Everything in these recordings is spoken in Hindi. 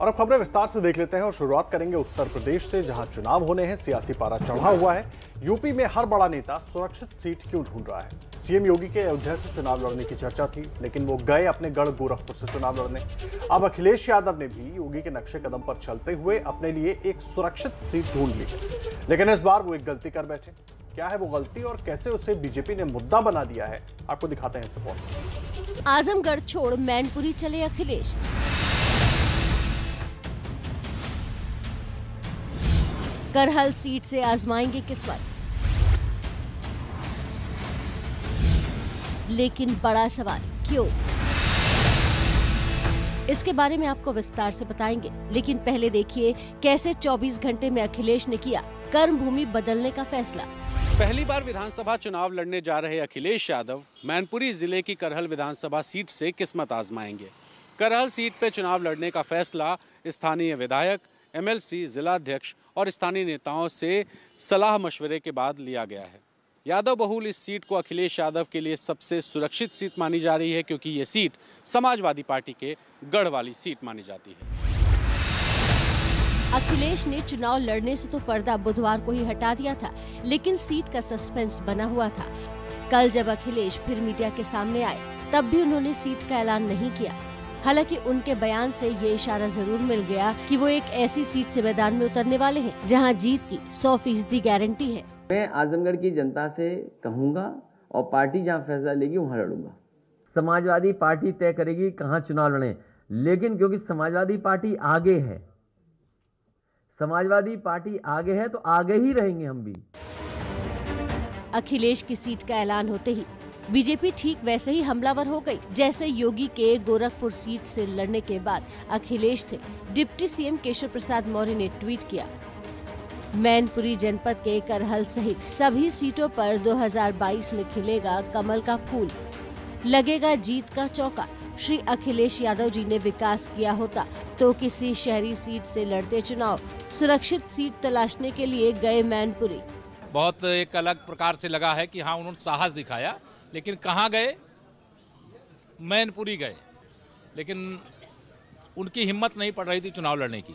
और अब खबरें विस्तार से देख लेते हैं और शुरुआत करेंगे उत्तर प्रदेश से, जहां चुनाव होने हैं, सियासी पारा चढ़ा हुआ है। यूपी में हर बड़ा नेता सुरक्षित सीट क्यों ढूंढ रहा है? सीएम योगी के अयोध्या से चुनाव लड़ने की चर्चा थी, लेकिन वो गए अपने गढ़ गोरखपुर से चुनाव लड़ने। अब अखिलेश यादव ने भी योगी के नक्शे कदम पर चलते हुए अपने लिए एक सुरक्षित सीट ढूंढ ली, लेकिन इस बार वो एक गलती कर बैठे। क्या है वो गलती और कैसे उसे बीजेपी ने मुद्दा बना दिया है, आपको दिखाते हैं इस रिपोर्ट। आजमगढ़ छोड़ मैनपुरी चले अखिलेश। करहल सीट से आजमाएंगे किस्मत, लेकिन बड़ा सवाल क्यों? इसके बारे में आपको विस्तार से बताएंगे, लेकिन पहले देखिए कैसे 24 घंटे में अखिलेश ने किया कर्म भूमि बदलने का फैसला। पहली बार विधानसभा चुनाव लड़ने जा रहे अखिलेश यादव मैनपुरी जिले की करहल विधानसभा सीट से किस्मत आजमाएंगे। करहल सीट पे चुनाव लड़ने का फैसला स्थानीय विधायक, एमएलसी, जिलाध्यक्ष और स्थानीय नेताओं से सलाह मशवरे के बाद लिया गया है। यादव बहुल इस सीट को अखिलेश यादव के लिए सबसे सुरक्षित सीट मानी जा रही है, क्योंकि ये सीट समाजवादी पार्टी के गढ़ वाली सीट मानी जाती है। अखिलेश ने चुनाव लड़ने से तो पर्दा बुधवार को ही हटा दिया था, लेकिन सीट का सस्पेंस बना हुआ था। कल जब अखिलेश फिर मीडिया के सामने आए, तब भी उन्होंने सीट का ऐलान नहीं किया। हालांकि उनके बयान से ये इशारा जरूर मिल गया कि वो एक ऐसी सीट से मैदान में उतरने वाले हैं जहां जीत की 100% गारंटी है। मैं आजमगढ़ की जनता से कहूंगा और पार्टी जहां फैसला लेगी वहां लड़ूंगा। समाजवादी पार्टी तय करेगी कहां चुनाव लड़े, लेकिन क्योंकि समाजवादी पार्टी आगे है, समाजवादी पार्टी आगे है तो आगे ही रहेंगे हम भी। अखिलेश की सीट का ऐलान होते ही बीजेपी ठीक वैसे ही हमलावर हो गई, जैसे योगी के गोरखपुर सीट से लड़ने के बाद अखिलेश थे। डिप्टी सीएम केशव प्रसाद मौर्य ने ट्वीट किया, मैनपुरी जनपद के करहल सहित सभी सीटों पर 2022 में खिलेगा कमल का फूल, लगेगा जीत का चौका। श्री अखिलेश यादव जी ने विकास किया होता तो किसी शहरी सीट से लड़ते चुनाव, सुरक्षित सीट तलाशने के लिए गए मैनपुरी। बहुत एक अलग प्रकार से लगा है कि हाँ, उन्होंने साहस दिखाया, लेकिन कहाँ गए? मैनपुरी गए, लेकिन उनकी हिम्मत नहीं पड़ रही थी चुनाव लड़ने की।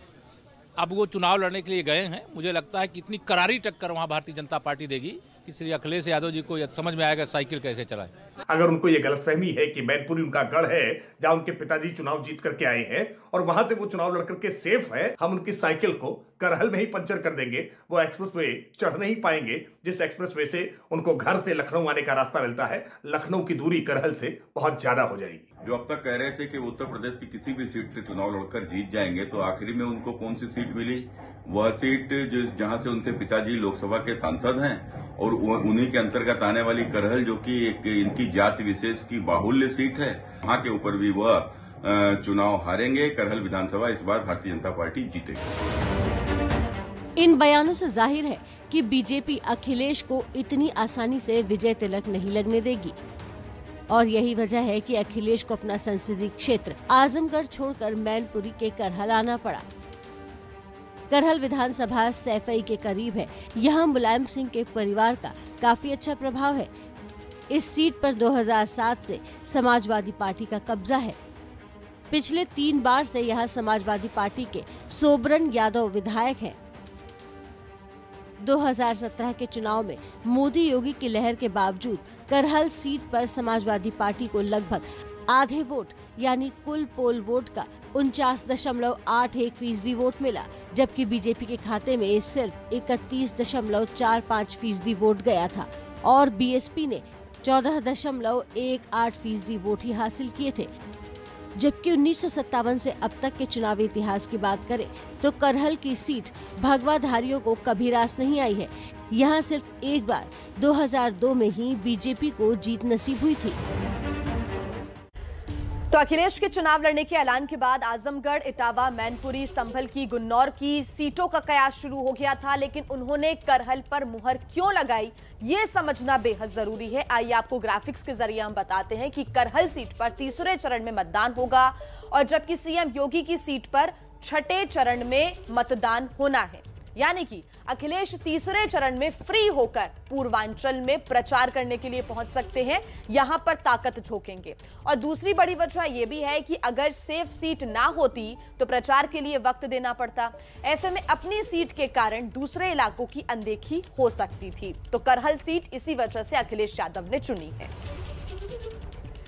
अब वो चुनाव लड़ने के लिए गए हैं। मुझे लगता है कि इतनी करारी टक्कर वहाँ भारतीय जनता पार्टी देगी कि श्री अखिलेश यादव जी को यह समझ में आएगा साइकिल कैसे चलाए। अगर उनको ये गलतफहमी है कि मैनपुरी उनका गढ़ है जहां उनके पिताजी चुनाव जीत करके आए हैं और वहां से वो चुनाव लड़ करके सेफ है, हम उनकी साइकिल को करहल में ही पंचर कर देंगे, वो एक्सप्रेसवे चढ़ नहीं पाएंगे जिस एक्सप्रेसवे से उनको घर से लखनऊ आने का रास्ता मिलता है। लखनऊ की दूरी करहल से बहुत ज्यादा हो जाएगी। जो अब तक कह रहे थे कि वो उत्तर प्रदेश की किसी भी सीट से चुनाव लड़कर जीत जाएंगे, तो आखिरी में उनको कौन सी सीट मिली? वह सीट जो जहां से उनके पिताजी लोकसभा के सांसद हैं और उन्हीं के अंतर्गत आने वाली करहल, जो कि एक इनकी जाति विशेष की बाहुल्य सीट है, वहां के ऊपर भी वह चुनाव हारेंगे। करहल विधानसभा इस बार भारतीय जनता पार्टी जीतेगी। इन बयानों से जाहिर है कि बीजेपी अखिलेश को इतनी आसानी से विजय तिलक नहीं लगने देगी, और यही वजह है कि अखिलेश को अपना संसदीय क्षेत्र आजमगढ़ छोड़कर मैनपुरी के करहल आना पड़ा। करहल विधानसभा सैफई के करीब है। यहाँ मुलायम सिंह के परिवार का काफी अच्छा प्रभाव है। इस सीट पर 2007 से समाजवादी पार्टी का कब्जा है। पिछले 3 बार से यहाँ समाजवादी पार्टी के सोबरन यादव विधायक हैं। 2017 के चुनाव में मोदी योगी की लहर के बावजूद करहल सीट पर समाजवादी पार्टी को लगभग आधे वोट यानी कुल पोल वोट का 49.81% वोट मिला, जबकि बीजेपी के खाते में सिर्फ 31.45% वोट गया था और बीएसपी ने 14.18% वोट ही हासिल किए थे। जबकि 1957 से अब तक के चुनावी इतिहास की बात करें तो करहल की सीट भगवाधारियों को कभी रास नहीं आई है। यहाँ सिर्फ एक बार 2002 में ही बीजेपी को जीत नसीब हुई थी। तो अखिलेश के चुनाव लड़ने के ऐलान के बाद आजमगढ़, इटावा, मैनपुरी, संभल की, गुन्नौर की सीटों का कयास शुरू हो गया था, लेकिन उन्होंने करहल पर मुहर क्यों लगाई, ये समझना बेहद जरूरी है। आइए आपको ग्राफिक्स के जरिए हम बताते हैं कि करहल सीट पर तीसरे चरण में मतदान होगा और जबकि सीएम योगी की सीट पर छठे चरण में मतदान होना है। यानी कि अखिलेश तीसरे चरण में फ्री होकर पूर्वांचल में प्रचार करने के लिए पहुंच सकते हैं, यहां पर ताकत झोंकेंगे। और दूसरी बड़ी वजह यह भी है कि अगर सेफ सीट ना होती तो प्रचार के लिए वक्त देना पड़ता। ऐसे में अपनी सीट के कारण दूसरे इलाकों की अनदेखी हो सकती थी। तो करहल सीट इसी वजह से अखिलेश यादव ने चुनी है।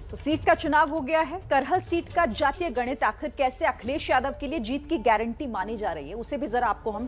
तो सीट का चुनाव हो गया है। करहल सीट का जातीय गणित आखिर कैसे अखिलेश यादव के लिए जीत की गारंटी मानी जा रही है, उसे भी जरा आपको हम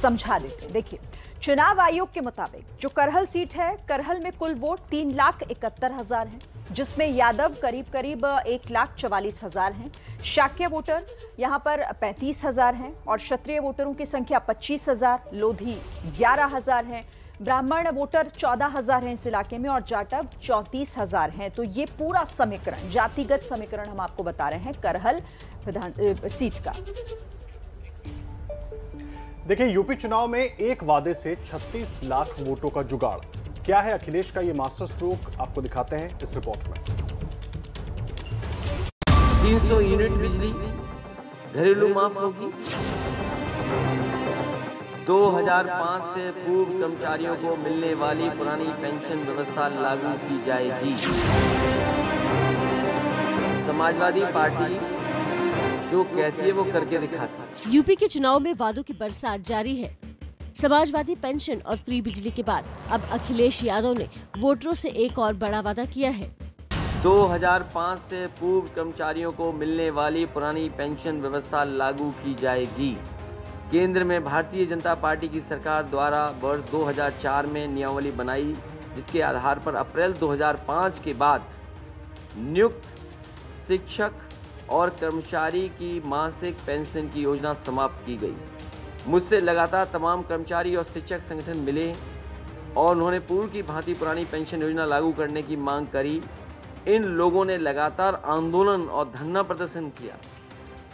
समझा देते हैं। देखिए, चुनाव आयोग के मुताबिक जो करहल सीट है, करहल में कुल वोट 3,71,000 हैं, जिसमें यादव करीब 1,44,000 हैं। शाक्य वोटर यहां पर 35,000 हैं और क्षत्रिय वोटरों की संख्या 25,000, लोधी 11,000 है, ब्राह्मण वोटर 14,000 हैं इस इलाके में और जाटव 34,000 हैं। तो ये पूरा समीकरण, जातिगत समीकरण हम आपको बता रहे हैं करहल विधान सीट का। देखिए, यूपी चुनाव में एक वादे से 36 लाख वोटों का जुगाड़। क्या है अखिलेश का ये मास्टर स्ट्रोक, आपको दिखाते हैं इस रिपोर्ट में। 300 यूनिट बिजली घरेलू माफ होगी। 2005 से पूर्व कर्मचारियों को मिलने वाली पुरानी पेंशन व्यवस्था लागू की जाएगी। समाजवादी पार्टी जो कहती है वो करके दिखाती है। यूपी के चुनाव में वादों की बरसात जारी है। समाजवादी पेंशन और फ्री बिजली के बाद अब अखिलेश यादव ने वोटरों से एक और बड़ा वादा किया है। 2005 से पूर्व कर्मचारियों को मिलने वाली पुरानी पेंशन व्यवस्था लागू की जाएगी। केंद्र में भारतीय जनता पार्टी की सरकार द्वारा वर्ष 2004 में नियमावली बनाई, जिसके आधार पर अप्रैल 2005 के बाद नियुक्त शिक्षक और कर्मचारी की मासिक पेंशन की योजना समाप्त की गई। मुझसे लगातार तमाम कर्मचारी और शिक्षक संगठन मिले और उन्होंने पूर्व की भांति पुरानी पेंशन योजना लागू करने की मांग करी। इन लोगों ने लगातार आंदोलन और धरना प्रदर्शन किया,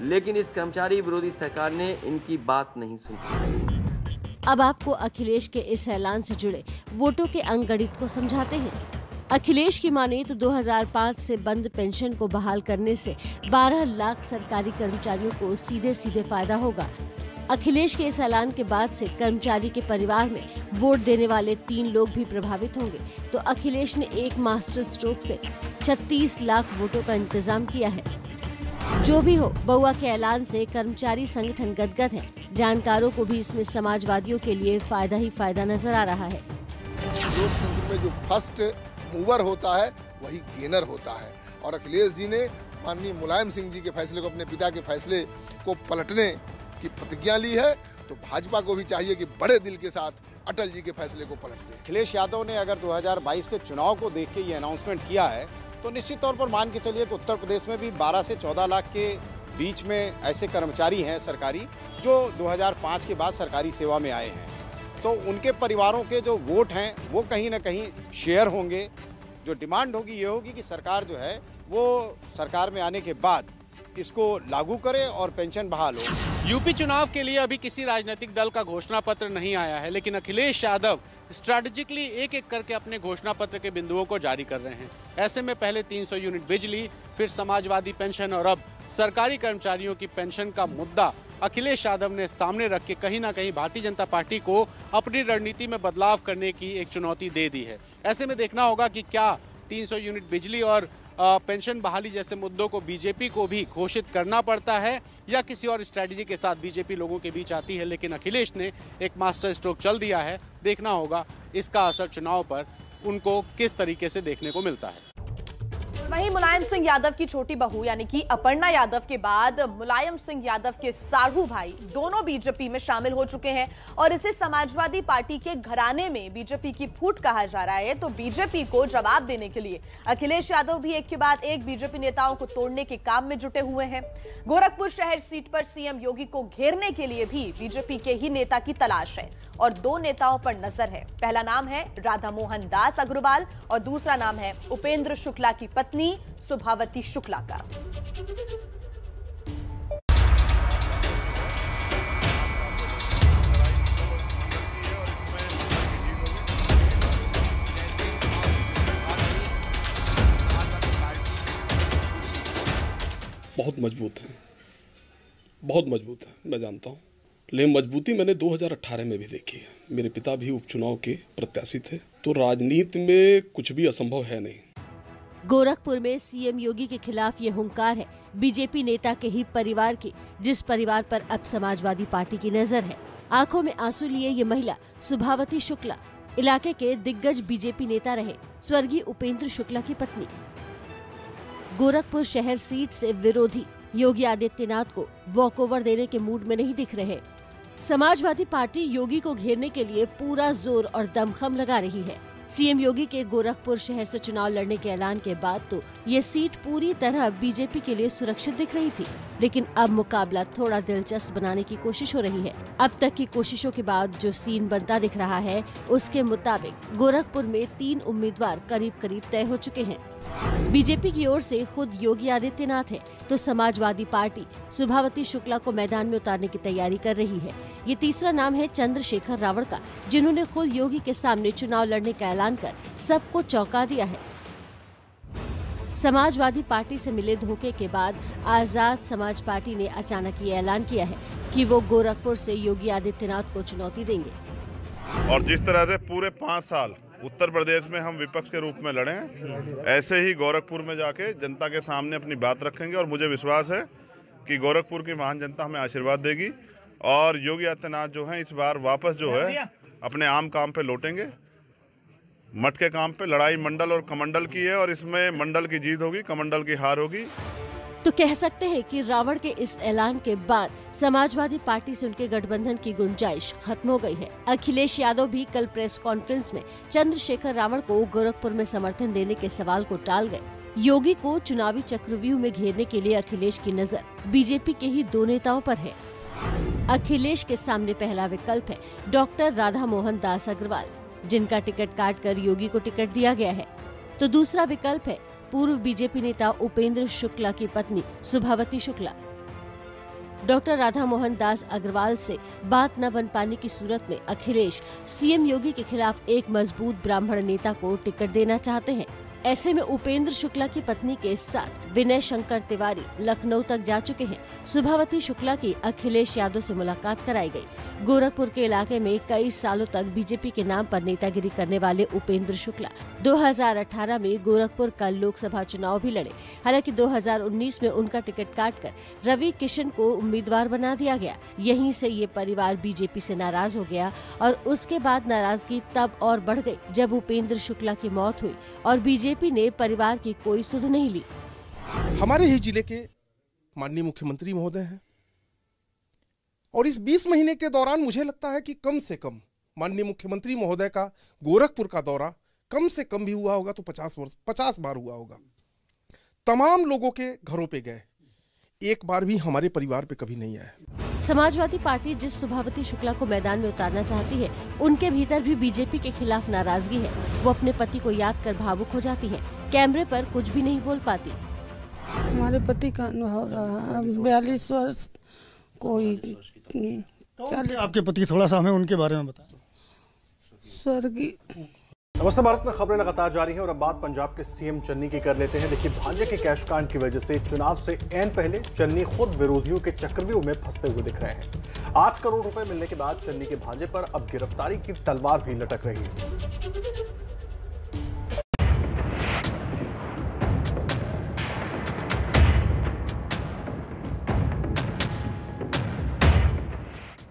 लेकिन इस कर्मचारी विरोधी सरकार ने इनकी बात नहीं सुनी। अब आपको अखिलेश के इस ऐलान से जुड़े वोटों के अंकगणित को समझाते हैं। अखिलेश की माने तो 2005 से बंद पेंशन को बहाल करने से 12 लाख सरकारी कर्मचारियों को सीधे सीधे फायदा होगा। अखिलेश के इस ऐलान के बाद से कर्मचारी के परिवार में वोट देने वाले 3 लोग भी प्रभावित होंगे। तो अखिलेश ने एक मास्टर स्ट्रोक से 36 लाख वोटों का इंतजाम किया है। जो भी हो, बउआ के ऐलान से कर्मचारी संगठन गदगद है। जानकारों को भी इसमें समाजवादियों के लिए फायदा ही फायदा नजर आ रहा है। लोकतंत्र में जो फर्स्ट मूवर होता है वही गेनर होता है, और अखिलेश जी ने माननीय मुलायम सिंह जी के फैसले को, अपने पिता के फैसले को पलटने की प्रतिज्ञा ली है। तो भाजपा को भी चाहिए कि बड़े दिल के साथ अटल जी के फैसले को पलट दे। अखिलेश यादव ने अगर 2022 के चुनाव को देख के ये अनाउंसमेंट किया है तो निश्चित तौर पर मान के चलिए कि उत्तर प्रदेश में भी 12 से 14 लाख के बीच में ऐसे कर्मचारी हैं सरकारी जो 2005 के बाद सरकारी सेवा में आए हैं। तो उनके परिवारों के जो वोट हैं वो कहीं ना कहीं शेयर होंगे। जो डिमांड होगी ये होगी कि सरकार जो है वो सरकार में आने के बाद इसको लागू करे और पेंशन बहाल हो। यूपी चुनाव के लिए अभी किसी राजनीतिक दल का घोषणा पत्र नहीं आया है, लेकिन अखिलेश यादव स्ट्रैटेजिकली एक एक करके अपने घोषणा पत्र के बिंदुओं को जारी कर रहे हैं। ऐसे में पहले 300 यूनिट बिजली, फिर समाजवादी पेंशन और अब सरकारी कर्मचारियों की पेंशन का मुद्दा अखिलेश यादव ने सामने रख के कहीं ना कहीं भारतीय जनता पार्टी को अपनी रणनीति में बदलाव करने की एक चुनौती दे दी है। ऐसे में देखना होगा कि क्या 300 यूनिट बिजली और पेंशन बहाली जैसे मुद्दों को बीजेपी को भी घोषित करना पड़ता है या किसी और स्ट्रैटेजी के साथ बीजेपी लोगों के बीच आती है। लेकिन अखिलेश ने एक मास्टर स्ट्रोक चल दिया है। देखना होगा इसका असर चुनाव पर उनको किस तरीके से देखने को मिलता है। वहीं मुलायम सिंह यादव की छोटी बहू यानी कि अपर्णा यादव के बाद मुलायम सिंह यादव के साढ़ू भाई दोनों बीजेपी में शामिल हो चुके हैं और इसे समाजवादी पार्टी के घराने में बीजेपी की फूट कहा जा रहा है। तो बीजेपी को जवाब देने के लिए अखिलेश यादव भी एक के बाद एक बीजेपी नेताओं को तोड़ने के काम में जुटे हुए हैं। गोरखपुर शहर सीट पर सीएम योगी को घेरने के लिए भी बीजेपी के ही नेता की तलाश है और 2 नेताओं पर नजर है। पहला नाम है राधा मोहन दास अग्रवाल और दूसरा नाम है उपेंद्र शुक्ला की पत्नी सुभावती शुक्ला का। बहुत मजबूत है, बहुत मजबूत है, मैं जानता हूं। लेकिन मजबूती मैंने 2018 में भी देखी है। मेरे पिता भी उपचुनाव के प्रत्याशी थे, तो राजनीति में कुछ भी असंभव है नहीं। गोरखपुर में सीएम योगी के खिलाफ ये हुंकार है बीजेपी नेता के ही परिवार की, जिस परिवार पर अब समाजवादी पार्टी की नजर है। आंखों में आंसू लिए ये महिला सुभावती शुक्ला इलाके के दिग्गज बीजेपी नेता रहे स्वर्गीय उपेंद्र शुक्ला की पत्नी। गोरखपुर शहर सीट से विरोधी योगी आदित्यनाथ को वॉकओवर देने के मूड में नहीं दिख रहे। समाजवादी पार्टी योगी को घेरने के लिए पूरा जोर और दमखम लगा रही है। सीएम योगी के गोरखपुर शहर से चुनाव लड़ने के ऐलान के बाद तो ये सीट पूरी तरह बीजेपी के लिए सुरक्षित दिख रही थी, लेकिन अब मुकाबला थोड़ा दिलचस्प बनाने की कोशिश हो रही है। अब तक की कोशिशों के बाद जो सीन बनता दिख रहा है, उसके मुताबिक गोरखपुर में 3 उम्मीदवार करीब करीब तय हो चुके हैं। बीजेपी की ओर से खुद योगी आदित्यनाथ है, तो समाजवादी पार्टी सुभावती शुक्ला को मैदान में उतारने की तैयारी कर रही है। ये तीसरा नाम है चंद्रशेखर रावण का, जिन्होंने खुद योगी के सामने चुनाव लड़ने का ऐलान कर सबको चौंका दिया है। समाजवादी पार्टी से मिले धोखे के बाद आजाद समाज पार्टी ने अचानक ये ऐलान किया है कि वो गोरखपुर से योगी आदित्यनाथ को चुनौती देंगे। और जिस तरह से पूरे 5 साल उत्तर प्रदेश में हम विपक्ष के रूप में लड़े हैं, ऐसे ही गोरखपुर में जाके जनता के सामने अपनी बात रखेंगे। और मुझे विश्वास है कि गोरखपुर की महान जनता हमें आशीर्वाद देगी और योगी आदित्यनाथ जो है इस बार वापस जो है अपने आम काम पे लौटेंगे। मठ के काम पे लड़ाई मंडल और कमंडल की है और इसमें मंडल की जीत होगी, कमंडल की हार होगी। तो कह सकते हैं कि रावण के इस ऐलान के बाद समाजवादी पार्टी से उनके गठबंधन की गुंजाइश खत्म हो गई है। अखिलेश यादव भी कल प्रेस कॉन्फ्रेंस में चंद्रशेखर रावण को गोरखपुर में समर्थन देने के सवाल को टाल गए। योगी को चुनावी चक्रव्यूह में घेरने के लिए अखिलेश की नजर बीजेपी के ही 2 नेताओं पर है। अखिलेश के सामने पहला विकल्प है डॉक्टर राधा मोहन दास अग्रवाल, जिनका टिकट काटकर योगी को टिकट दिया गया है। तो दूसरा विकल्प है पूर्व बीजेपी नेता उपेंद्र शुक्ला की पत्नी सुभावती शुक्ला। डॉक्टर राधा मोहन दास अग्रवाल से बात न बन पाने की सूरत में अखिलेश सीएम योगी के खिलाफ एक मजबूत ब्राह्मण नेता को टिकट देना चाहते हैं। ऐसे में उपेंद्र शुक्ला की पत्नी के साथ विनय शंकर तिवारी लखनऊ तक जा चुके हैं। सुभावती शुक्ला की अखिलेश यादव से मुलाकात कराई गई। गोरखपुर के इलाके में कई सालों तक बीजेपी के नाम पर नेतागिरी करने वाले उपेंद्र शुक्ला 2018 में गोरखपुर का लोकसभा चुनाव भी लड़े। हालांकि 2019 में उनका टिकट काटकर रवि किशन को उम्मीदवार बना दिया गया। यहीं से ये परिवार बीजेपी से नाराज हो गया और उसके बाद नाराजगी तब और बढ़ गई जब उपेंद्र शुक्ला की मौत हुई और बीजेपी ने परिवार की कोई सुध नहीं ली। हमारे ही जिले के माननीय मुख्यमंत्री महोदय हैं और इस 20 महीने के दौरान मुझे लगता है कि कम से कम माननीय मुख्यमंत्री महोदय का गोरखपुर का दौरा कम से कम भी हुआ होगा तो 50 बार हुआ होगा। तमाम लोगों के घरों पे गए, एक बार भी हमारे परिवार पे कभी नहीं आया। समाजवादी पार्टी जिस सुभावती शुक्ला को मैदान में उतारना चाहती है, उनके भीतर भी बीजेपी के खिलाफ नाराजगी है। वो अपने पति को याद कर भावुक हो जाती हैं। कैमरे पर कुछ भी नहीं बोल पाती। हमारे पति का हो रहा है 42 वर्ष कोई आपके पति, थोड़ा सा हमें उनके बारे में बताएं। स्वर्गीय। नमस्ते भारत में खबरें लगातार जारी हैं और अब बात पंजाब के सीएम चन्नी की कर लेते हैं। देखिए, भांजे के कैश कांड की वजह से चुनाव से ऐन पहले चन्नी खुद विरोधियों के चक्रव्यूह में फंसते हुए दिख रहे हैं। 8 करोड़ रुपए मिलने के बाद चन्नी के भांजे पर अब गिरफ्तारी की तलवार भी लटक रही है।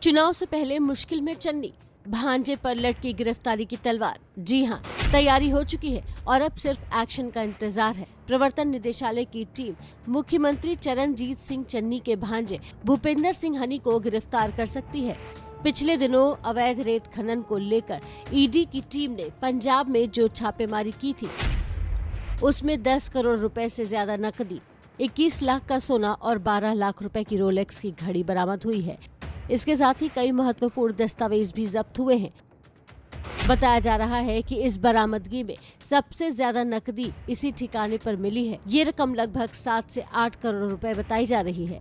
चुनाव से पहले मुश्किल में चन्नी, भांजे पर लटकी गिरफ्तारी की तलवार। जी हां, तैयारी हो चुकी है और अब सिर्फ एक्शन का इंतजार है। प्रवर्तन निदेशालय की टीम मुख्यमंत्री चरणजीत सिंह चन्नी के भांजे भूपेंद्र सिंह हनी को गिरफ्तार कर सकती है। पिछले दिनों अवैध रेत खनन को लेकर ईडी की टीम ने पंजाब में जो छापेमारी की थी, उसमें 10 करोड़ रुपए से ज्यादा नकदी, 21 लाख का सोना और 12 लाख रुपए की रोलेक्स की घड़ी बरामद हुई है। इसके साथ ही कई महत्वपूर्ण दस्तावेज भी जब्त हुए हैं। बताया जा रहा है कि इस बरामदगी में सबसे ज्यादा नकदी इसी ठिकाने पर मिली है। ये रकम लगभग 7 से 8 करोड़ रुपए बताई जा रही है।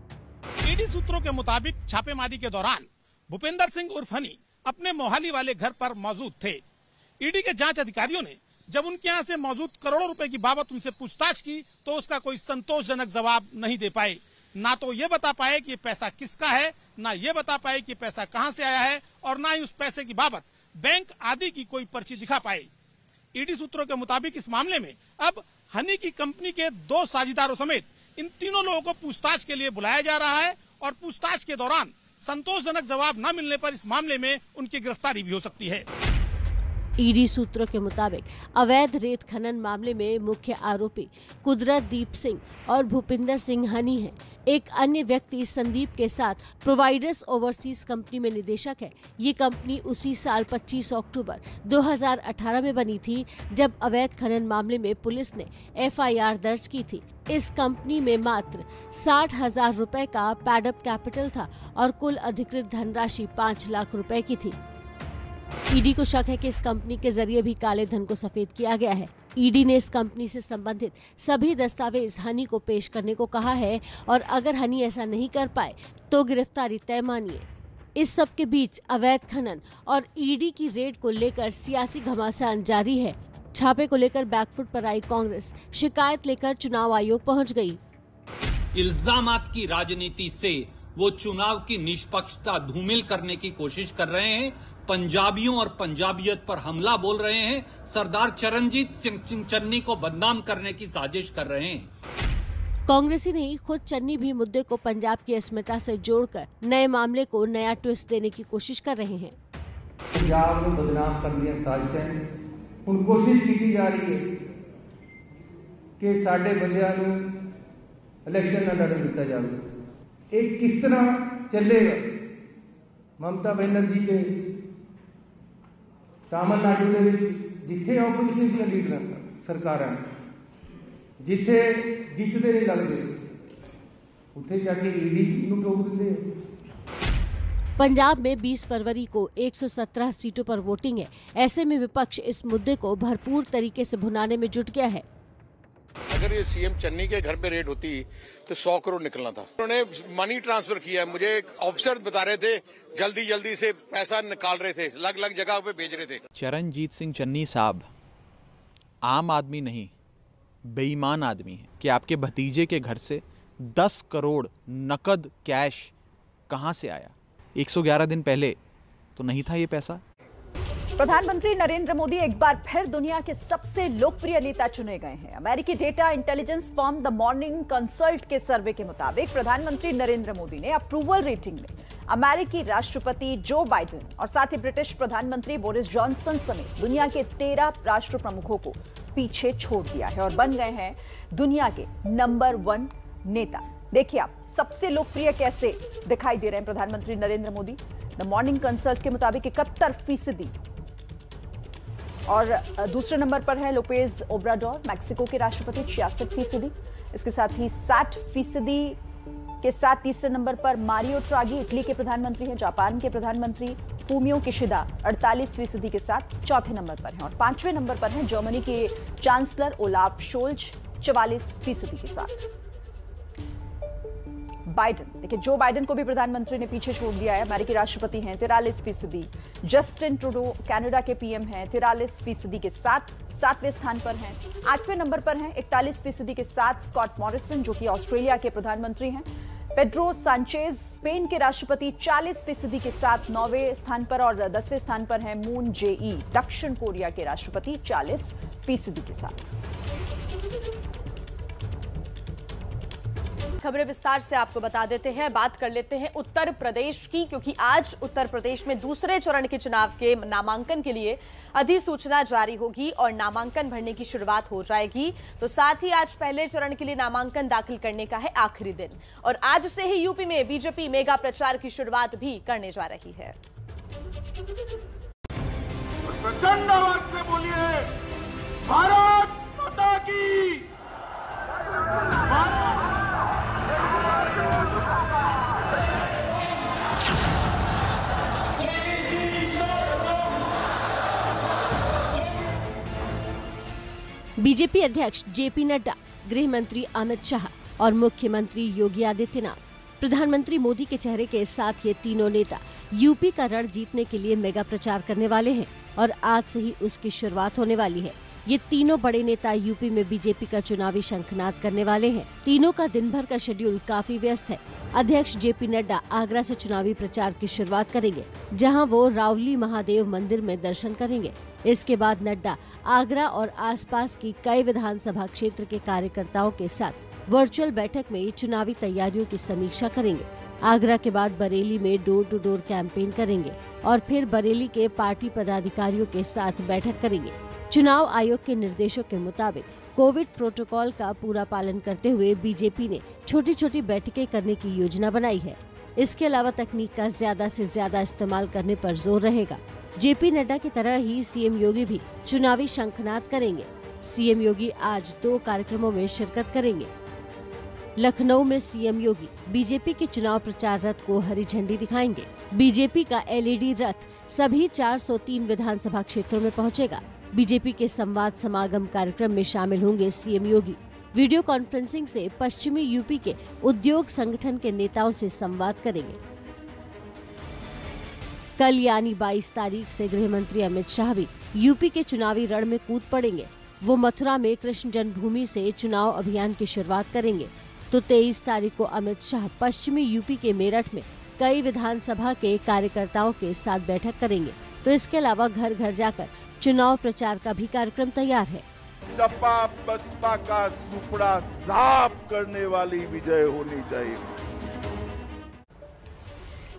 ईडी सूत्रों के मुताबिक छापेमारी के दौरान भूपेंद्र सिंह उर्फ हनी अपने मोहाली वाले घर पर मौजूद थे। ईडी के जांच अधिकारियों ने जब उनके यहाँ से मौजूद करोड़ों रुपए की बाबत उनसे पूछताछ की तो उसका कोई संतोषजनक जवाब नहीं दे पाए। ना तो ये बता पाए कि ये पैसा किसका है, ना ये बता पाए कि पैसा कहां से आया है और ना ही उस पैसे की बाबत बैंक आदि की कोई पर्ची दिखा पाए। ईडी सूत्रों के मुताबिक इस मामले में अब हनी की कंपनी के 2 साझेदारों समेत इन तीनों लोगों को पूछताछ के लिए बुलाया जा रहा है और पूछताछ के दौरान संतोषजनक जवाब न मिलने पर इस मामले में उनकी गिरफ्तारी भी हो सकती है। ईडी सूत्रों के मुताबिक अवैध रेत खनन मामले में मुख्य आरोपी कुदरतदीप सिंह और भूपिंदर सिंह हनी हैं। एक अन्य व्यक्ति संदीप के साथ प्रोवाइडर्स ओवरसीज कंपनी में निदेशक है। ये कंपनी उसी साल 25 अक्टूबर 2018 में बनी थी, जब अवैध खनन मामले में पुलिस ने FIR दर्ज की थी। इस कंपनी में मात्र 60,000 रुपए का पैडअप कैपिटल था और कुल अधिकृत धनराशि 5 लाख रुपए की थी। ईडी को शक है कि इस कंपनी के जरिए भी काले धन को सफेद किया गया है। ईडी ने इस कंपनी से संबंधित सभी दस्तावेज हनी को पेश करने को कहा है और अगर हनी ऐसा नहीं कर पाए तो गिरफ्तारी तय मानिए। इस सब के बीच अवैध खनन और ईडी की रेड को लेकर सियासी घमासान जारी है। छापे को लेकर बैकफुट पर आई कांग्रेस शिकायत लेकर चुनाव आयोग पहुंच गई। इल्जामात की राजनीति से वो चुनाव की निष्पक्षता धूमिल करने की कोशिश कर रहे हैं। पंजाबियों और पंजाबियत पर हमला बोल रहे हैं। सरदार चरणजीत सिंह चन्नी को बदनाम करने की साजिश कर रहे हैं। कांग्रेसी नहीं, खुद चन्नी भी मुद्दे को पंजाब की अस्मिता से जोड़कर नए मामले को नया ट्विस्ट देने की कोशिश कर रहे हैं। पंजाब को बदनाम करने की साजिश हुण कोशिश की जा रही है कि साडे बंदियां नूं इलेक्शन न लड़न दिता जाए। एक किस तरह चलेगा? ममता बनर्जी के तमिलनाडु ਦੇ ਵਿੱਚ ਜਿੱਥੇ ਆਪੋਜੀਸ਼ਨ ਦੀਆਂ ਲੀਡਰਾਂ ਸਰਕਾਰਾਂ ਜਿੱਥੇ ਜਿੱਤਦੇ ਨਹੀਂ ਲੱਗਦੇ ਉੱਥੇ ਜਾ ਕੇ ਈਡੀ ਨੂੰ ਟੋਕ ਦਿੰਦੇ ਆ। पंजाब में 20 फरवरी को 117 सीटों पर वोटिंग है। ऐसे में विपक्ष इस मुद्दे को भरपूर तरीके से भुनाने में जुट गया है। अगर ये सीएम चन्नी के घर पे रेड होती तो 100 करोड़ निकलना था। उन्होंने मनी ट्रांसफर किया। मुझे एक ऑफिसर बता रहे थे जल्दी जल्दी से पैसा निकाल रहे थे, अलग अलग जगह पे भेज रहे थे। चरणजीत सिंह चन्नी साहब आम आदमी नहीं, बेईमान आदमी है कि आपके भतीजे के घर से 10 करोड़ नकद कैश कहां से आया? 111 दिन पहले तो नहीं था ये पैसा। प्रधानमंत्री नरेंद्र मोदी एक बार फिर दुनिया के सबसे लोकप्रिय नेता चुने गए हैं। अमेरिकी data intelligence firm the morning consult के सर्वे के मुताबिक प्रधानमंत्री नरेंद्र मोदी ने अप्रूवल रेटिंग में अमेरिकी राष्ट्रपति जो बाइडेन और साथ ही ब्रिटिश प्रधानमंत्री बोरिस जॉनसन समेत दुनिया के 13 राष्ट्र प्रमुखों को पीछे छोड़ दिया है और बन गए हैं दुनिया के नंबर 1 नेता। देखिए आप सबसे लोकप्रिय कैसे दिखाई दे रहे हैं प्रधानमंत्री Narendra Modi. The morning consult के मुताबिक 71%। और दूसरे नंबर पर है लोपेज ओब्राडोर, मैक्सिको के राष्ट्रपति 66%। इसके साथ ही 60% के साथ तीसरे नंबर पर मारियो ड्रागी, इटली के प्रधानमंत्री हैं। जापान के प्रधानमंत्री फूमियो किशिदा 48% के साथ चौथे नंबर पर हैं और 5वें नंबर पर हैं जर्मनी के चांसलर ओलाफ शोल्ज 44% के साथ। बाइडेन, देखिए जो बाइडेन को भी प्रधानमंत्री ने पीछे छोड़ दिया है। अमेरिकी राष्ट्रपति हैं 43%। जस्टिन ट्रूडो कनाडा के पीएम हैं 43% के साथ 7वें स्थान पर हैं। 8वें नंबर पर हैं 41% के साथ स्कॉट मॉरिसन जो कि ऑस्ट्रेलिया के प्रधानमंत्री हैं। पेड्रो सांचेज स्पेन के राष्ट्रपति 40% के साथ 9वें स्थान पर और 10वें स्थान पर हैं मून जे-ई दक्षिण कोरिया के राष्ट्रपति 40% के साथ। खबरें विस्तार से आपको बता देते हैं। बात कर लेते हैं उत्तर प्रदेश की, क्योंकि आज उत्तर प्रदेश में दूसरे चरण के चुनाव के नामांकन के लिए अधिसूचना जारी होगी और नामांकन भरने की शुरुआत हो जाएगी। तो साथ ही आज पहले चरण के लिए नामांकन दाखिल करने का है आखिरी दिन और आज से ही यूपी में बीजेपी मेगा प्रचार की शुरुआत भी करने जा रही है। प्रचंड आवाज से बोलिए भारत माता की। बीजेपी अध्यक्ष जेपी नड्डा, गृह मंत्री अमित शाह और मुख्यमंत्री योगी आदित्यनाथ, प्रधानमंत्री मोदी के चेहरे के साथ ये तीनों नेता यूपी का रण जीतने के लिए मेगा प्रचार करने वाले हैं और आज से ही उसकी शुरुआत होने वाली है। ये तीनों बड़े नेता यूपी में बीजेपी का चुनावी शंखनाद करने वाले हैं। तीनों का दिन भर का शेड्यूल काफी व्यस्त है। अध्यक्ष जेपी नड्डा आगरा से चुनावी प्रचार की शुरुआत करेंगे, जहां वो रावली महादेव मंदिर में दर्शन करेंगे। इसके बाद नड्डा आगरा और आसपास की कई विधानसभा क्षेत्र के कार्यकर्ताओं के साथ वर्चुअल बैठक में चुनावी तैयारियों की समीक्षा करेंगे। आगरा के बाद बरेली में डोर टू डोर कैंपेन करेंगे और फिर बरेली के पार्टी पदाधिकारियों के साथ बैठक करेंगे। चुनाव आयोग के निर्देशों के मुताबिक कोविड प्रोटोकॉल का पूरा पालन करते हुए बीजेपी ने छोटी छोटी बैठकें करने की योजना बनाई है। इसके अलावा तकनीक का ज्यादा से ज्यादा इस्तेमाल करने पर जोर रहेगा। जेपी नड्डा की तरह ही सीएम योगी भी चुनावी शंखनाद करेंगे। सीएम योगी आज 2 कार्यक्रमों में शिरकत करेंगे। लखनऊ में सीएम योगी बीजेपी के चुनाव प्रचार रथ को हरी झंडी दिखाएंगे। बीजेपी का एलईडी रथ सभी 403 विधानसभा क्षेत्रों में पहुंचेगा। बीजेपी के संवाद समागम कार्यक्रम में शामिल होंगे सीएम योगी। वीडियो कॉन्फ्रेंसिंग से पश्चिमी यूपी के उद्योग संगठन के नेताओं से संवाद करेंगे। कल यानी 22 तारीख से गृह मंत्री अमित शाह भी यूपी के चुनावी रण में कूद पड़ेंगे। वो मथुरा में कृष्ण जन्मभूमि से चुनाव अभियान की शुरुआत करेंगे। तो 23 तारीख को अमित शाह पश्चिमी यूपी के मेरठ में कई विधानसभा के कार्यकर्ताओं के साथ बैठक करेंगे। तो इसके अलावा घर घर जाकर चुनाव प्रचार का भी कार्यक्रम तैयार है। सपा बसपा का सुपड़ा साफ करने वाली विजय होनी चाहिए।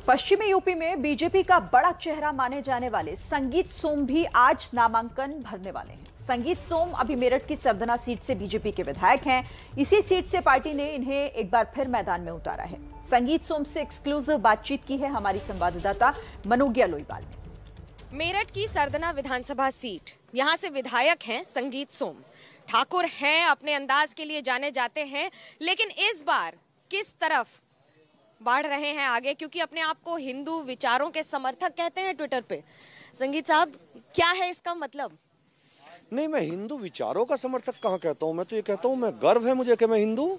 पश्चिमी यूपी में बीजेपी का बड़ा चेहरा माने जाने वाले संगीत सोम भी आज नामांकन भरने वाले हैं। संगीत सोम अभी मेरठ की सरदना सीट से बीजेपी के विधायक हैं। इसी सीट से पार्टी ने इन्हें एक बार फिर मैदान में उतारा है। संगीत सोम से एक्सक्लूसिव बातचीत की है हमारी संवाददाता मनोज्ञा लोईवाल ने। मेरठ की सरदना विधानसभा सीट, यहां से विधायक हैं संगीत सोम। ठाकुर हैं, अपने अंदाज के लिए जाने जाते हैं, लेकिन इस बार किस तरफ बढ़ रहे हैं आगे, क्योंकि अपने आप को हिंदू विचारों के समर्थक कहते हैं ट्विटर पे। संगीत साहब, क्या है इसका मतलब? नहीं, मैं हिंदू विचारों का समर्थक कहाँ कहता हूँ। मैं तो ये कहता हूँ, मैं गर्व है मुझे कि मैं हिंदू,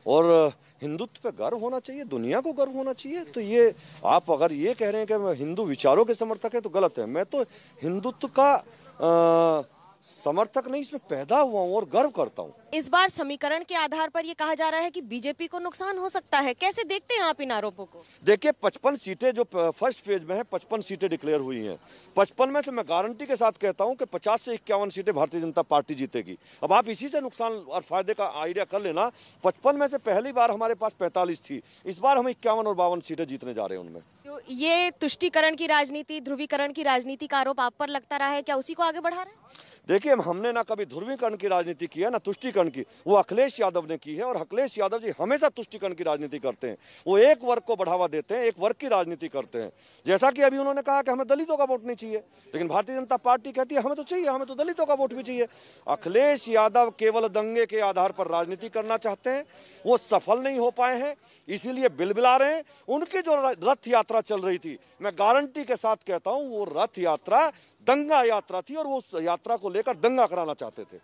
और हिंदुत्व पे गर्व होना चाहिए, दुनिया को गर्व होना चाहिए। तो ये आप अगर ये कह रहे हैं कि मैं हिंदू विचारों के समर्थक है तो गलत है। मैं तो हिंदुत्व का समर्थक नहीं, इसमें पैदा हुआ हूँ और गर्व करता हूँ। इस बार समीकरण के आधार पर ये कहा जा रहा है कि बीजेपी को नुकसान हो सकता है। कैसे देखते हैं आप इन आरोपों को? देखिए, 55 सीटें जो फर्स्ट फेज में है, 55 सीटें डिक्लेयर हुई हैं। 55 में से मैं गारंटी के साथ कहता हूं कि 50 से 51 सीटें भारतीय जनता पार्टी जीतेगी। अब आप इसी से नुकसान और फायदे का आइडिया कर लेना। 55 में से पहली बार हमारे पास 45 थी, इस बार हम 51 और 52 सीटें जीतने जा रहे हैं उनमें। तो ये तुष्टीकरण की राजनीति, ध्रुवीकरण की राजनीति का आरोप आप पर लगता रहा है, क्या उसी को आगे बढ़ा रहे हैं? देखिए, हमने ना कभी ध्रुवीकरण की राजनीति की है ना तुष्टीकरण की, वो अखिलेश यादव ने की है। और अखिलेश यादव जी हमेशा तुष्टीकरण की राजनीति करते हैं। वो एक वर्ग को बढ़ावा देते हैं, एक वर्ग की राजनीति करते हैं। जैसा कि अभी उन्होंने कहा कि हमें दलितों का वोट नहीं चाहिए, लेकिन भारतीय जनता पार्टी कहती है हमें तो चाहिए, हमें तो दलितों का वोट भी चाहिए। अखिलेश यादव केवल दंगे के आधार पर राजनीति करना चाहते हैं, वो सफल नहीं हो पाए हैं, इसीलिए बिलबिला रहे हैं। उनकी जो रथ यात्रा चल रही थी, मैं गारंटी के साथ कहता हूं, वो रथ यात्रा दंगा यात्रा थी और वो उस यात्रा को लेकर दंगा कराना चाहते थे।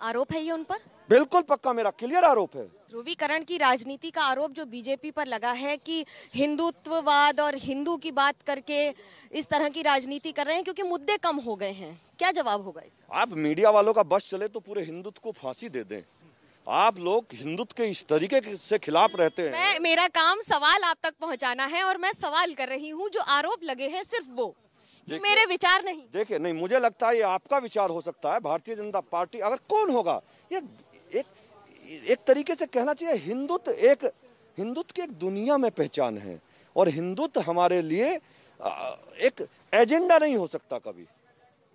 आरोप है ये उन पर? बिल्कुल पक्का, मेरा क्लियर आरोप है। ध्रुवीकरण की राजनीति का आरोप जो बीजेपी पर लगा है कि हिंदुत्ववाद और हिंदू की बात करके इस तरह की राजनीति कर रहे हैं क्योंकि मुद्दे कम हो गए हैं, क्या जवाब होगा इस? आप मीडिया वालों का बस चले तो पूरे हिंदुत्व को फांसी दे दें। आप लोग हिंदुत्व के इस तरीके से खिलाफ रहते हैं। मेरा काम सवाल आप तक पहुंचाना है और मैं सवाल कर रही हूं। जो आरोप लगे हैं सिर्फ वो, मेरे विचार नहीं। देखिए, नहीं, मुझे लगता है ये आपका विचार हो सकता है। भारतीय जनता पार्टी अगर कौन होगा, ये एक तरीके से कहना चाहिए, हिंदुत्व की एक दुनिया में पहचान है और हिंदुत्व हमारे लिए एक एजेंडा नहीं हो सकता कभी।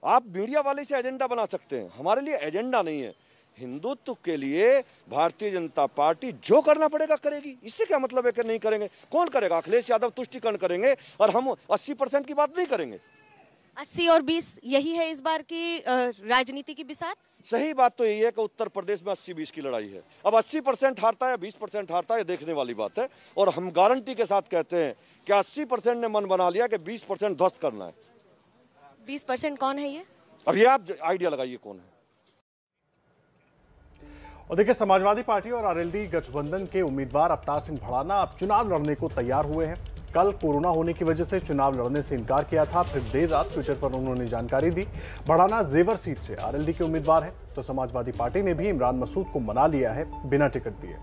आप मीडिया वाले से एजेंडा बना सकते हैं, हमारे लिए एजेंडा नहीं है। हिंदुत्व के लिए भारतीय जनता पार्टी जो करना पड़ेगा करेगी। इससे क्या मतलब है कि नहीं करेंगे? कौन करेगा? अखिलेश यादव तुष्टीकरण करेंगे और हम 80% की बात नहीं करेंगे। 80 और 20 यही है इस बार की राजनीति की बिसात। सही बात तो यही है कि उत्तर प्रदेश में 80-20 की लड़ाई है। अब 80% हारता है, 20% हारता है, देखने वाली बात है। और हम गारंटी के साथ कहते हैं कि 80% ने मन बना लिया कि 20% ध्वस्त करना है। 20% कौन है ये? अब ये आप आइडिया लगाइए कौन है। और देखिए, समाजवादी पार्टी और आरएलडी गठबंधन के उम्मीदवार अवतार सिंह भड़ाना अब चुनाव लड़ने को तैयार हुए हैं। कल कोरोना होने की वजह से चुनाव लड़ने से इनकार किया था, फिर देर रात ट्विटर पर उन्होंने जानकारी दी। भड़ाना जेवर सीट से आरएलडी के उम्मीदवार है, तो समाजवादी पार्टी ने भी इमरान मसूद को मना लिया है बिना टिकट दिए।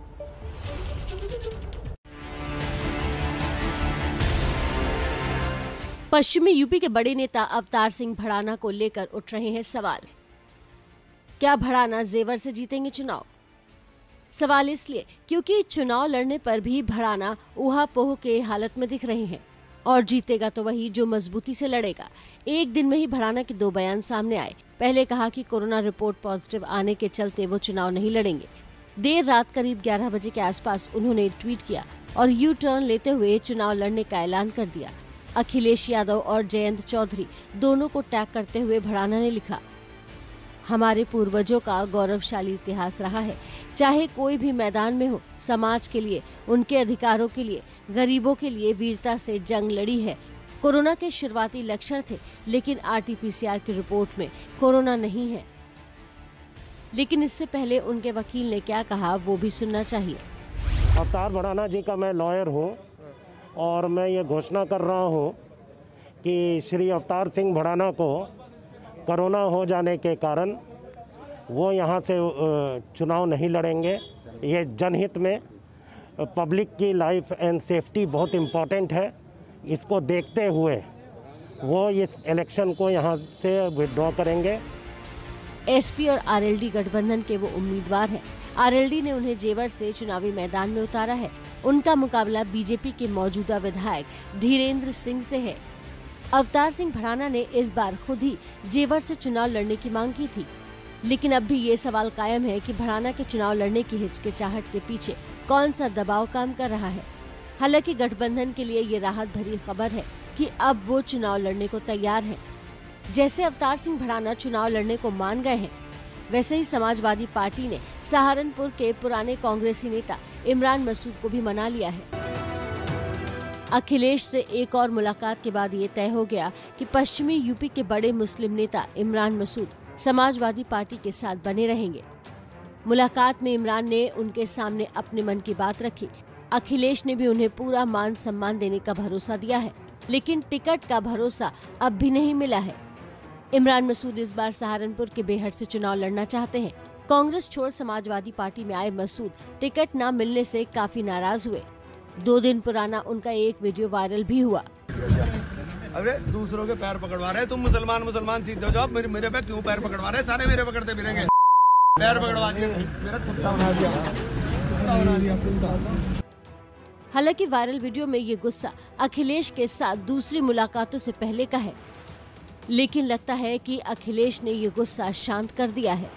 पश्चिमी यूपी के बड़े नेता अवतार सिंह भड़ाना को लेकर उठ रहे हैं सवाल। क्या भड़ाना जेवर से जीतेंगे चुनाव? सवाल इसलिए क्योंकि चुनाव लड़ने पर भी भड़ाना ऊहापोह के हालत में दिख रहे हैं और जीतेगा तो वही जो मजबूती से लड़ेगा। एक दिन में ही भड़ाना के 2 बयान सामने आए। पहले कहा कि कोरोना रिपोर्ट पॉजिटिव आने के चलते वो चुनाव नहीं लड़ेंगे। देर रात करीब 11 बजे के आसपास उन्होंने ट्वीट किया और यू टर्न लेते हुए चुनाव लड़ने का ऐलान कर दिया। अखिलेश यादव और जयंत चौधरी दोनों को टैग करते हुए भड़ाना ने लिखा, हमारे पूर्वजों का गौरवशाली इतिहास रहा है। चाहे कोई भी मैदान में हो, समाज के लिए, उनके अधिकारों के लिए, गरीबों के लिए वीरता से जंग लड़ी है। कोरोना के शुरुआती लक्षण थे, लेकिन आरटीपीसीआर की रिपोर्ट में कोरोना नहीं है। लेकिन इससे पहले उनके वकील ने क्या कहा वो भी सुनना चाहिए। अवतार भड़ाना जी का मैं लॉयर हूँ और मैं ये घोषणा कर रहा हूँ कि श्री अवतार सिंह भड़ाना को कोरोना हो जाने के कारण वो यहाँ से चुनाव नहीं लड़ेंगे। ये जनहित में पब्लिक की लाइफ एंड सेफ्टी बहुत इम्पोर्टेंट है। इसको देखते हुए वो इस इलेक्शन को यहाँ से विड्रॉ करेंगे। एसपी और आरएलडी गठबंधन के वो उम्मीदवार हैं। आरएलडी ने उन्हें जेवर से चुनावी मैदान में उतारा है। उनका मुकाबला बीजेपी के मौजूदा विधायक धीरेन्द्र सिंह से है। अवतार सिंह भड़ाना ने इस बार खुद ही जेवर से चुनाव लड़ने की मांग की थी, लेकिन अब भी ये सवाल कायम है कि भड़ाना के चुनाव लड़ने की हिचकिचाहट के पीछे कौन सा दबाव काम कर रहा है। हालांकि गठबंधन के लिए ये राहत भरी खबर है कि अब वो चुनाव लड़ने को तैयार है। जैसे अवतार सिंह भड़ाना चुनाव लड़ने को मान गए हैं, वैसे ही समाजवादी पार्टी ने सहारनपुर के पुराने कांग्रेसी नेता इमरान मसूद को भी मना लिया है। अखिलेश से एक और मुलाकात के बाद ये तय हो गया कि पश्चिमी यूपी के बड़े मुस्लिम नेता इमरान मसूद समाजवादी पार्टी के साथ बने रहेंगे। मुलाकात में इमरान ने उनके सामने अपने मन की बात रखी। अखिलेश ने भी उन्हें पूरा मान सम्मान देने का भरोसा दिया है, लेकिन टिकट का भरोसा अब भी नहीं मिला है। इमरान मसूद इस बार सहारनपुर के बेहट से चुनाव लड़ना चाहते हैं। कांग्रेस छोड़ समाजवादी पार्टी में आए मसूद टिकट न मिलने से काफी नाराज हुए। 2 दिन पुराना उनका एक वीडियो वायरल भी हुआ। अरे दूसरों के पैर पकड़वा रहे, तुम मुसलमान सीधे हो जाओ, मेरे पे क्यों पैर पकड़वा रहे? सारे मेरे पकड़ते फिरेंगे, पैर पकड़वा दिए, मेरा कुत्ता बना दिया। हालांकि वायरल वीडियो में ये गुस्सा अखिलेश के साथ दूसरी मुलाकातों से पहले का है, लेकिन लगता है कि अखिलेश ने ये गुस्सा शांत कर दिया है।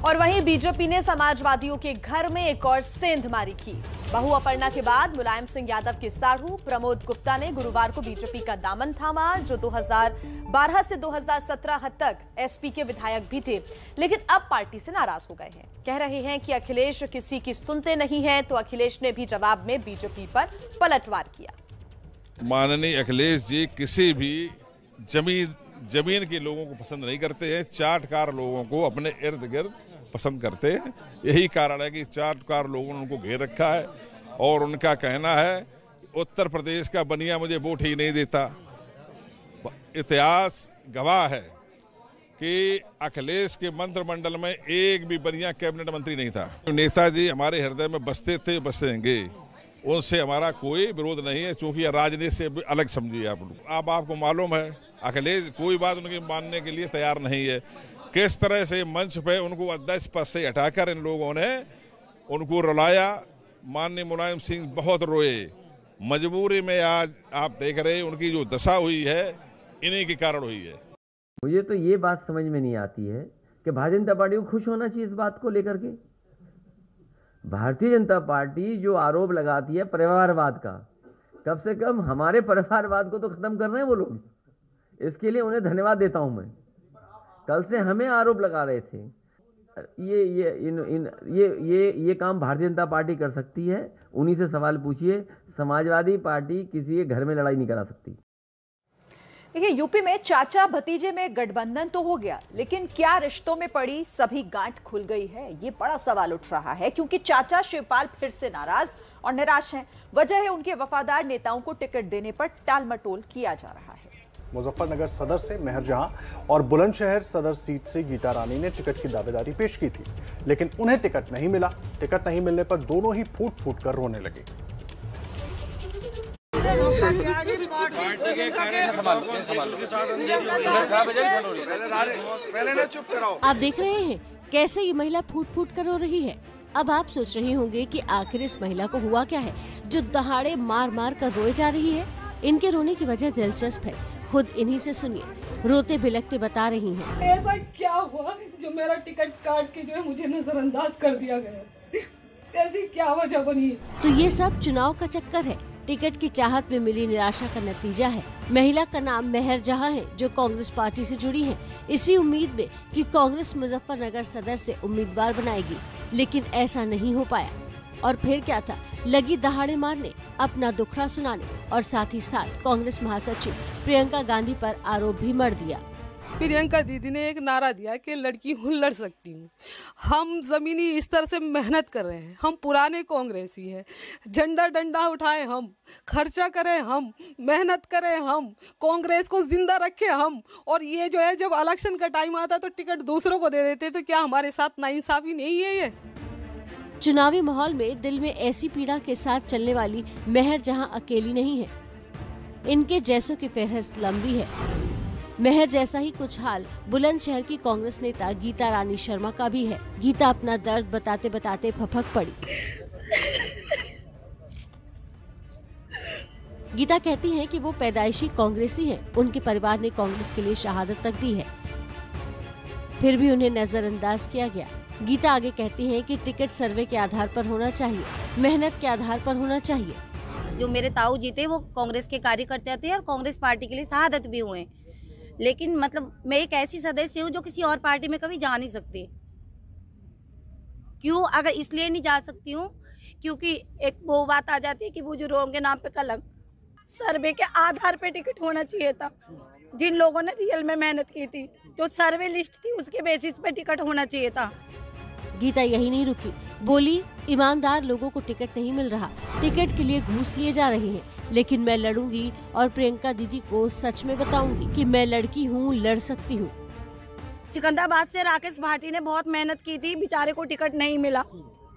और वहीं बीजेपी ने समाजवादियों के घर में एक और सेंधमारी की। बहू अपर्णा के बाद मुलायम सिंह यादव के साढ़ू प्रमोद गुप्ता ने गुरुवार को बीजेपी का दामन थामा, जो 2012 से 2017 तक एसपी के विधायक भी थे, लेकिन अब पार्टी से नाराज हो गए हैं। कह रहे हैं कि अखिलेश किसी की सुनते नहीं हैं, तो अखिलेश ने भी जवाब में बीजेपी पर पलटवार किया। माननीय अखिलेश जी किसी भी जमीन के लोगों को पसंद नहीं करते हैं, चाटकार लोगों को अपने इर्द गिर्द पसंद करते हैं। यही कारण है कि चाटकार लोगों ने उनको घेर रखा है और उनका कहना है उत्तर प्रदेश का बनिया मुझे वोट ही नहीं देता। इतिहास गवाह है कि अखिलेश के मंत्रिमंडल में एक भी बनिया कैबिनेट मंत्री नहीं था। नेताजी हमारे हृदय में बसते थे, बसेंगे, उनसे हमारा कोई विरोध नहीं है, क्योंकि राजनीति से अलग समझिए आप लोग। अब आपको मालूम है अखिलेश कोई बात उनकी मानने के लिए तैयार नहीं है। किस तरह से मंच पे उनको अध्यक्ष पद से हटाकर इन लोगों ने उनको रुलाया। माननीय मुलायम सिंह बहुत रोए, मजबूरी में आज आप देख रहे हैं उनकी जो दशा हुई है इन्हीं के कारण हुई है। मुझे तो ये बात समझ में नहीं आती है कि भारतीय जनता पार्टी को खुश होना चाहिए इस बात को लेकर के। भारतीय जनता पार्टी जो आरोप लगाती है परिवारवाद का, कम से कम हमारे परिवारवाद को तो खत्म कर रहे हैं वो लोग। इसके लिए उन्हें धन्यवाद देता हूं मैं। कल से हमें आरोप लगा रहे थे, ये काम भारतीय जनता पार्टी कर सकती है। उन्हीं से सवाल पूछिए। समाजवादी पार्टी किसी के घर में लड़ाई नहीं करा सकती। देखिए, यूपी में चाचा भतीजे में गठबंधन तो हो गया, लेकिन क्या रिश्तों में पड़ी सभी गांठ खुल गई है? ये बड़ा सवाल उठ रहा है, क्योंकि चाचा शिवपाल फिर से नाराज और निराश हैं। वजह है उनके वफादार नेताओं को टिकट देने पर टालमटोल किया जा रहा है। मुजफ्फरनगर सदर से मेहर जहां और बुलंदशहर सदर सीट से गीता रानी ने टिकट की दावेदारी पेश की थी, लेकिन उन्हें टिकट नहीं मिला। टिकट नहीं मिलने पर दोनों ही फूट फूट कर रोने लगे। आप देख रहे हैं कैसे ये महिला फूट फूट कर रो रही है। अब आप सोच रहे होंगे कि आखिर इस महिला को हुआ क्या है जो दहाड़े मार मार कर रोए जा रही है। इनके रोने की वजह दिलचस्प है, खुद इन्हीं से सुनिए। रोते बिलखते बता रही हैं। ऐसा क्या हुआ जो मेरा टिकट काट के जो है मुझे नजरअंदाज कर दिया गया, ऐसी क्या वजह बनी? तो ये सब चुनाव का चक्कर है। टिकट की चाहत में मिली निराशा का नतीजा है। महिला का नाम मेहर जहां है, जो कांग्रेस पार्टी से जुड़ी है, इसी उम्मीद में कि कांग्रेस मुजफ्फरनगर सदर से उम्मीदवार बनाएगी, लेकिन ऐसा नहीं हो पाया। और फिर क्या था, लगी दहाड़े मारने, अपना दुखड़ा सुनाने और साथ ही साथ कांग्रेस महासचिव प्रियंका गांधी पर आरोप भी मढ़ दिया। प्रियंका दीदी ने एक नारा दिया कि लड़की हूँ, लड़ सकती हूँ। हम जमीनी स्तर से मेहनत कर रहे हैं, हम पुराने कांग्रेसी हैं, झंडा डंडा उठाए हम, खर्चा करें हम, मेहनत करें हम, कांग्रेस को जिंदा रखें हम। और ये जो है जब इलेक्शन का टाइम आता तो टिकट दूसरों को दे देते, तो क्या हमारे साथ नाइंसाफी नहीं है? ये चुनावी माहौल में दिल में ऐसी पीड़ा के साथ चलने वाली मेहर जहां अकेली नहीं है। इनके जैसों की फहरिस्त लंबी है। मेहर जैसा ही कुछ हाल बुलंदशहर की कांग्रेस नेता गीता रानी शर्मा का भी है। गीता अपना दर्द बताते बताते फपक पड़ी। गीता कहती हैं कि वो पैदाइशी कांग्रेसी हैं। उनके परिवार ने कांग्रेस के लिए शहादत तक दी है, फिर भी उन्हें नजरअंदाज किया गया। गीता आगे कहती हैं कि टिकट सर्वे के आधार पर होना चाहिए, मेहनत के आधार पर होना चाहिए। जो मेरे ताऊ जी थे वो कांग्रेस के कार्यकर्ता थे और कांग्रेस पार्टी के लिए शहादत भी हुए, लेकिन मतलब मैं एक ऐसी सदस्य हूँ जो किसी और पार्टी में कभी जा नहीं सकती। क्यों? अगर इसलिए नहीं जा सकती हूँ क्योंकि एक वो बात आ जाती है कि बुजुर्गों के नाम पे कलंक। सर्वे के आधार पे टिकट होना चाहिए था। जिन लोगों ने रियल में मेहनत की थी, जो सर्वे लिस्ट थी उसके बेसिस पे टिकट होना चाहिए था। गीता यही नहीं रुकी, बोली ईमानदार लोगों को टिकट नहीं मिल रहा, टिकट के लिए घूस लिए जा रहे हैं, लेकिन मैं लड़ूंगी और प्रियंका दीदी को सच में बताऊंगी कि मैं लड़की हूँ, लड़ सकती हूँ। सिकंदराबाद से राकेश भाटी ने बहुत मेहनत की थी, बेचारे को टिकट नहीं मिला।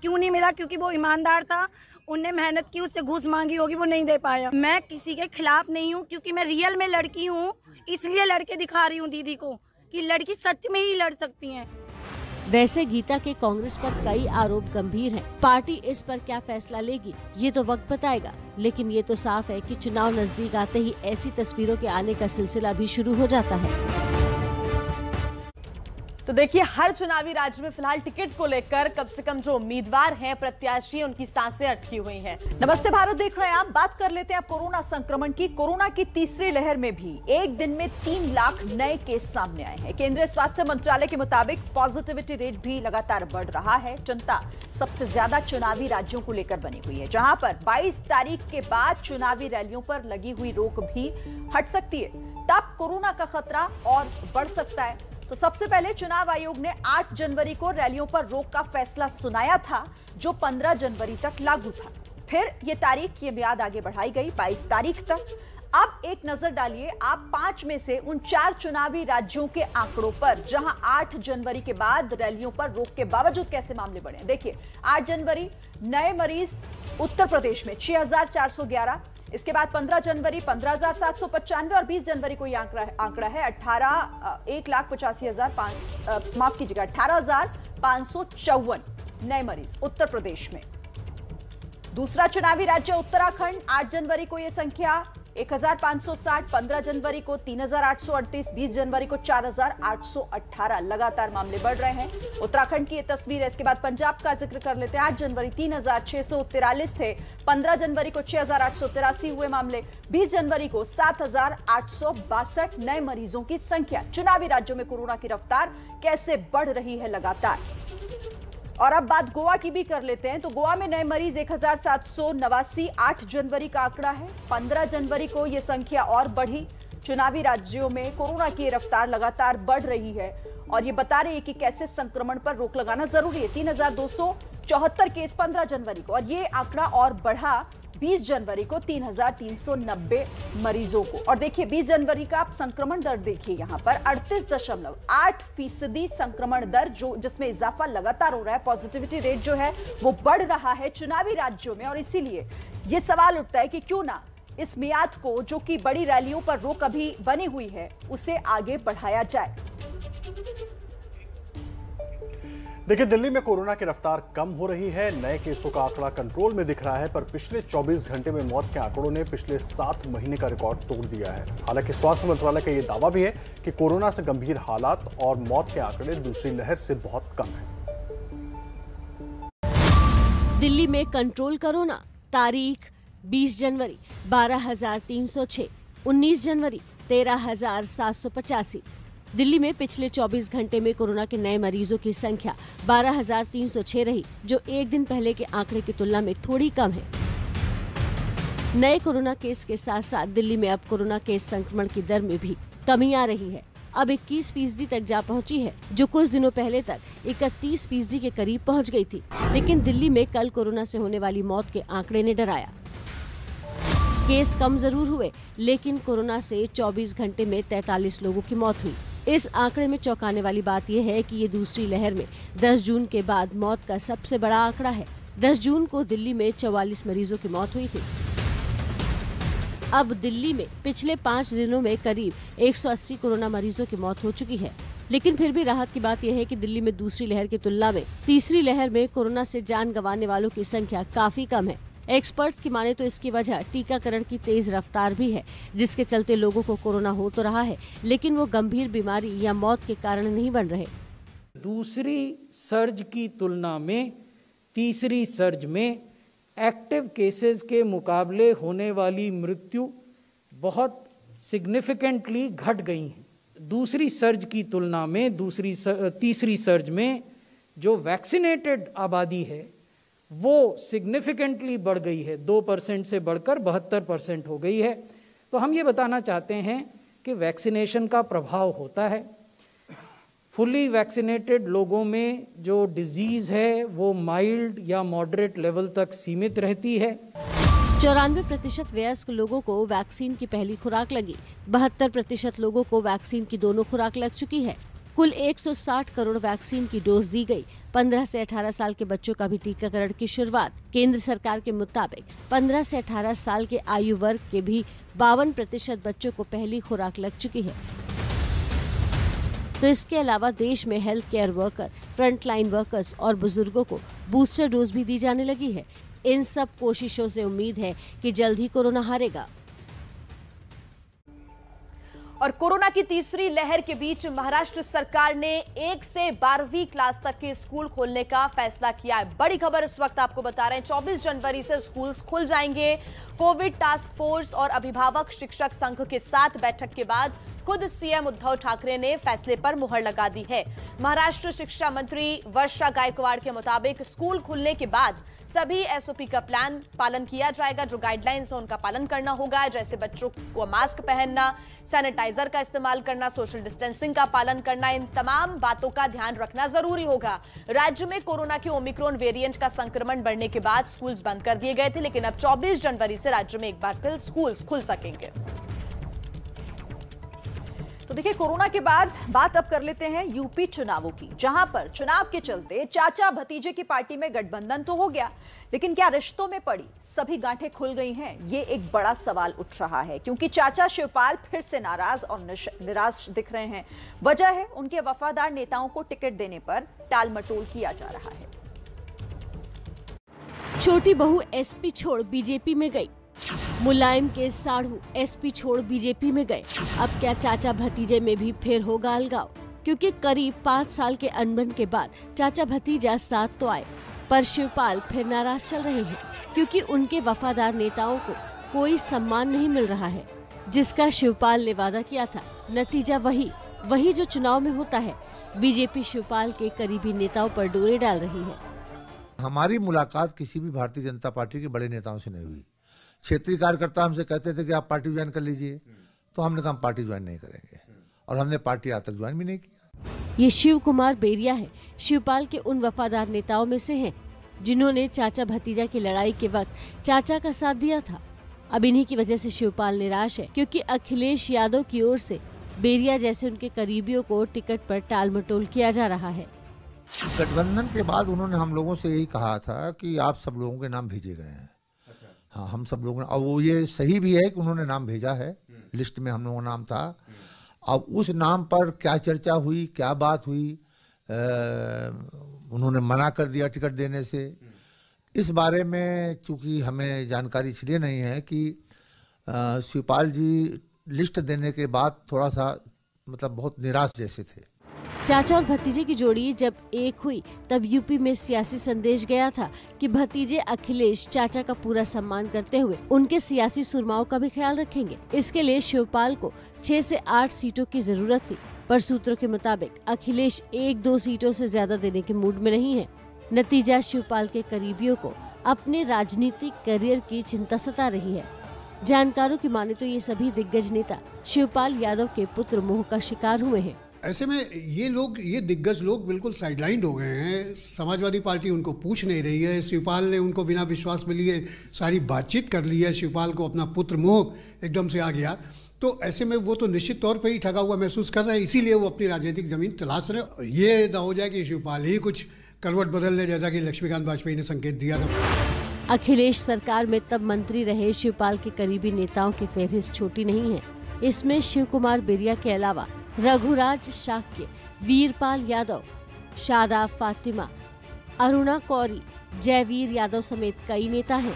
क्यों नहीं मिला? क्योंकि वो ईमानदार था, उनने मेहनत की, उससे घूस मांगी होगी, वो नहीं दे पाया। मैं किसी के खिलाफ नहीं हूँ, क्योंकि मैं रियल में लड़की हूँ, इसलिए लड़के दिखा रही हूँ दीदी को कि लड़की सच में ही लड़ सकती है। वैसे गीता के कांग्रेस पर कई आरोप गंभीर हैं। पार्टी इस पर क्या फैसला लेगी ये तो वक्त बताएगा, लेकिन ये तो साफ है कि चुनाव नजदीक आते ही ऐसी तस्वीरों के आने का सिलसिला भी शुरू हो जाता है। तो देखिए, हर चुनावी राज्य में फिलहाल टिकट को लेकर कम से कम जो उम्मीदवार हैं, प्रत्याशी, उनकी सांसें अटकी हुई हैं। नमस्ते भारत देख रहे हैं आप। बात कर लेते हैं अब कोरोना संक्रमण की। कोरोना की तीसरी लहर में भी एक दिन में 3 लाख नए केस सामने आए हैं। केंद्रीय स्वास्थ्य मंत्रालय के मुताबिक पॉजिटिविटी रेट भी लगातार बढ़ रहा है। चिंता सबसे ज्यादा चुनावी राज्यों को लेकर बनी हुई है, जहां पर 22 तारीख के बाद चुनावी रैलियों पर लगी हुई रोक भी हट सकती है। तब कोरोना का खतरा और बढ़ सकता है। तो सबसे पहले चुनाव आयोग ने 8 जनवरी को रैलियों पर रोक का फैसला सुनाया था, जो 15 जनवरी तक लागू था। फिर ये तारीख, ये मियाद आगे बढ़ाई गई 22 तारीख तक। अब एक नजर डालिए आप 5 में से उन 4 चुनावी राज्यों के आंकड़ों पर, जहां 8 जनवरी के बाद रैलियों पर रोक के बावजूद कैसे मामले बढ़े। देखिए, 8 जनवरी नए मरीज उत्तर प्रदेश में 6411, इसके बाद 15 जनवरी 15,795 और 20 जनवरी को यह आंकड़ा है 18,554 नए मरीज उत्तर प्रदेश में। दूसरा चुनावी राज्य उत्तराखंड, 8 जनवरी को यह संख्या 1560, 15 जनवरी को 3838, 20 जनवरी को 4818। लगातार मामले बढ़ रहे हैं। उत्तराखंड की यह तस्वीर है। इसके बाद पंजाब का जिक्र कर लेते हैं। 8 जनवरी 3643 थे, 15 जनवरी को 6883 हुए मामले, 20 जनवरी को 7862 नए मरीजों की संख्या। चुनावी राज्यों में कोरोना की रफ्तार कैसे बढ़ रही है लगातार। और अब बात गोवा की भी कर लेते हैं। तो गोवा में नए मरीज 1789, 8 जनवरी का आंकड़ा है। 15 जनवरी को यह संख्या और बढ़ी। चुनावी राज्यों में कोरोना की रफ्तार लगातार बढ़ रही है और ये बता रही है कि कैसे संक्रमण पर रोक लगाना जरूरी है। 74 केस 15 जनवरी को, और ये आंकड़ा और बढ़ा 20 जनवरी को 3,390 मरीजों को। और देखिए 20 जनवरी का आप संक्रमण दर देखिए, यहां पर 38.8% संक्रमण दर, जो जिसमें इजाफा लगातार हो रहा है। पॉजिटिविटी रेट जो है वो बढ़ रहा है चुनावी राज्यों में, और इसीलिए ये सवाल उठता है कि क्यों ना इस मियाद को, जो कि बड़ी रैलियों पर रोक अभी बनी हुई है, उसे आगे बढ़ाया जाए। देखिए, दिल्ली में कोरोना की रफ्तार कम हो रही है। नए केसों का आंकड़ा कंट्रोल में दिख रहा है, पर पिछले 24 घंटे में मौत के आंकड़ों ने पिछले 7 महीने का रिकॉर्ड तोड़ दिया है। हालांकि स्वास्थ्य मंत्रालय का यह दावा भी है कि कोरोना से गंभीर हालात और मौत के आंकड़े दूसरी लहर से बहुत कम है। दिल्ली में कंट्रोल कोरोना, तारीख 20 जनवरी 12,306, 19 जनवरी 13,785। दिल्ली में पिछले 24 घंटे में कोरोना के नए मरीजों की संख्या 12,306 रही, जो एक दिन पहले के आंकड़े की तुलना में थोड़ी कम है। नए कोरोना केस के साथ साथ दिल्ली में अब कोरोना केस संक्रमण की दर में भी कमी आ रही है। अब 21% तक जा पहुंची है, जो कुछ दिनों पहले तक 31% के करीब पहुंच गई थी। लेकिन दिल्ली में कल कोरोना से होने वाली मौत के आंकड़े ने डराया। केस कम जरूर हुए, लेकिन कोरोना से 24 घंटे में 43 लोगों की मौत हुई। इस आंकड़े में चौंकाने वाली बात यह है कि ये दूसरी लहर में 10 जून के बाद मौत का सबसे बड़ा आंकड़ा है। 10 जून को दिल्ली में 44 मरीजों की मौत हुई थी। अब दिल्ली में पिछले 5 दिनों में करीब 180 कोरोना मरीजों की मौत हो चुकी है। लेकिन फिर भी राहत की बात यह है कि दिल्ली में दूसरी लहर की तुलना में तीसरी लहर में कोरोना से जान गंवाने वालों की संख्या काफी कम है। एक्सपर्ट्स की माने तो इसकी वजह टीकाकरण की तेज रफ्तार भी है, जिसके चलते लोगों को कोरोना हो तो रहा है, लेकिन वो गंभीर बीमारी या मौत के कारण नहीं बन रहे। दूसरी सर्ज की तुलना में तीसरी सर्ज में एक्टिव केसेस के मुकाबले होने वाली मृत्यु बहुत सिग्निफिकेंटली घट गई है। दूसरी सर्ज की तुलना में तीसरी सर्ज में जो वैक्सीनेटेड आबादी है वो सिग्निफिकेंटली बढ़ गई है, 2% से बढ़कर 72% हो गई है। तो हम ये बताना चाहते हैं कि वैक्सीनेशन का प्रभाव होता है। फुली वैक्सीनेटेड लोगों में जो डिजीज है वो माइल्ड या मॉडरेट लेवल तक सीमित रहती है। 94% वयस्क लोगों को वैक्सीन की पहली खुराक लगी, 72% लोगों को वैक्सीन की दोनों खुराक लग चुकी है। कुल 160 करोड़ वैक्सीन की डोज दी गई। 15 से 18 साल के बच्चों का भी टीकाकरण की शुरुआत। केंद्र सरकार के मुताबिक 15 से 18 साल के आयु वर्ग के भी 52% बच्चों को पहली खुराक लग चुकी है। तो इसके अलावा देश में health care worker, frontline workers और बुजुर्गों को बूस्टर डोज भी दी जाने लगी है। इन सब कोशिशों से उम्मीद है कि जल्द ही कोरोना हारेगा। और कोरोना की तीसरी लहर के बीच महाराष्ट्र सरकार ने 1 से 12वीं क्लास तक के स्कूल खोलने का फैसला किया है। बड़ी खबर इस वक्त आपको बता रहे हैं, 24 जनवरी से स्कूल खुल जाएंगे। कोविड टास्क फोर्स और अभिभावक शिक्षक संघ के साथ बैठक के बाद खुद सीएम उद्धव ठाकरे ने फैसले पर मुहर लगा दी है। महाराष्ट्र शिक्षा मंत्री वर्षा गायकवाड़ के मुताबिक स्कूल खुलने के बाद सभी एसओपी का पालन किया जाएगा। जो गाइडलाइंस है उनका पालन करना होगा, जैसे बच्चों को मास्क पहनना, सैनिटाइजर का इस्तेमाल करना, सोशल डिस्टेंसिंग का पालन करना, इन तमाम बातों का ध्यान रखना जरूरी होगा। राज्य में कोरोना के ओमिक्रॉन वेरिएंट का संक्रमण बढ़ने के बाद स्कूल्स बंद कर दिए गए थे, लेकिन अब 24 जनवरी से राज्य में एक बार फिर स्कूल्स खुल सकेंगे। तो देखिए, कोरोना के बाद बात अब कर लेते हैं यूपी चुनावों की, जहां पर चुनाव के चलते चाचा भतीजे की पार्टी में गठबंधन तो हो गया, लेकिन क्या रिश्तों में पड़ी सभी गांठें खुल गई हैं? ये एक बड़ा सवाल उठ रहा है, क्योंकि चाचा शिवपाल फिर से नाराज और निराश दिख रहे हैं। वजह है उनके वफादार नेताओं को टिकट देने पर टाल मटोल किया जा रहा है। छोटी बहू एसपी छोड़ बीजेपी में गई, मुलायम के साढ़ू एसपी छोड़ बीजेपी में गए। अब क्या चाचा भतीजे में भी फिर होगा अलगाव? क्योंकि करीब 5 साल के अनबन के बाद चाचा भतीजा साथ तो आए, पर शिवपाल फिर नाराज चल रहे हैं, क्योंकि उनके वफादार नेताओं को कोई सम्मान नहीं मिल रहा है, जिसका शिवपाल ने वादा किया था। नतीजा वही जो चुनाव में होता है। बीजेपी शिवपाल के करीबी नेताओं पर डोरे डाल रही है। हमारी मुलाकात किसी भी भारतीय जनता पार्टी के बड़े नेताओं से नहीं हुई। क्षेत्रीय कार्यकर्ता हमसे कहते थे कि आप पार्टी ज्वाइन कर लीजिए, तो हमने कहा हम पार्टी ज्वाइन नहीं करेंगे, और हमने पार्टी आज तक ज्वाइन भी नहीं किया। ये शिव कुमार बेरिया है, शिवपाल के उन वफादार नेताओं में से हैं जिन्होंने चाचा भतीजा की लड़ाई के वक्त चाचा का साथ दिया था। अब इन्हीं की वजह से शिवपाल निराश है, क्योंकि अखिलेश यादव की ओर से बेरिया जैसे उनके करीबियों को टिकट पर टाल मटोल किया जा रहा है। गठबंधन के बाद उन्होंने हम लोगों से यही कहा था कि आप सब लोगों के नाम भेजे गए हैं। हाँ, हम सब लोगों ने, और वो ये सही भी है कि उन्होंने नाम भेजा है, लिस्ट में हम लोगों का नाम था। अब उस नाम पर क्या चर्चा हुई, क्या बात हुई, उन्होंने मना कर दिया टिकट देने से, इस बारे में चूंकि हमें जानकारी इसलिए नहीं है कि शिवपाल जी लिस्ट देने के बाद थोड़ा सा मतलब बहुत निराश जैसे थे। चाचा और भतीजे की जोड़ी जब एक हुई तब यूपी में सियासी संदेश गया था कि भतीजे अखिलेश चाचा का पूरा सम्मान करते हुए उनके सियासी सुरमाओं का भी ख्याल रखेंगे। इसके लिए शिवपाल को 6 से 8 सीटों की जरूरत थी, पर सूत्रों के मुताबिक अखिलेश 1-2 सीटों से ज्यादा देने के मूड में नहीं है। नतीजा शिवपाल के करीबियों को अपने राजनीतिक करियर की चिंता सता रही है। जानकारों की माने तो ये सभी दिग्गज नेता शिवपाल यादव के पुत्र मोह का शिकार हुए हैं। ऐसे में ये दिग्गज लोग बिल्कुल साइडलाइंड हो गए हैं। समाजवादी पार्टी उनको पूछ नहीं रही है। शिवपाल ने उनको बिना विश्वास में लिए सारी बातचीत कर ली है। शिवपाल को अपना पुत्र मोह एकदम से आ गया, तो ऐसे में वो तो निश्चित तौर पे ही ठगा हुआ महसूस कर रहे हैं, इसीलिए वो अपनी राजनीतिक जमीन तलाश रहे हैं। ये ना हो जाए कि शिवपाल ही कुछ करवट बदल ले, जैसा कि लक्ष्मीकांत वाजपेयी ने संकेत दिया था। अखिलेश सरकार में तब मंत्री रहे शिवपाल के करीबी नेताओं की फहरिस्त छोटी नहीं है। इसमें शिव कुमार बेरिया के अलावा रघुराज शाक्य, वीरपाल यादव, शादाब फातिमा, अरुणा कौरी, जयवीर यादव समेत कई नेता हैं।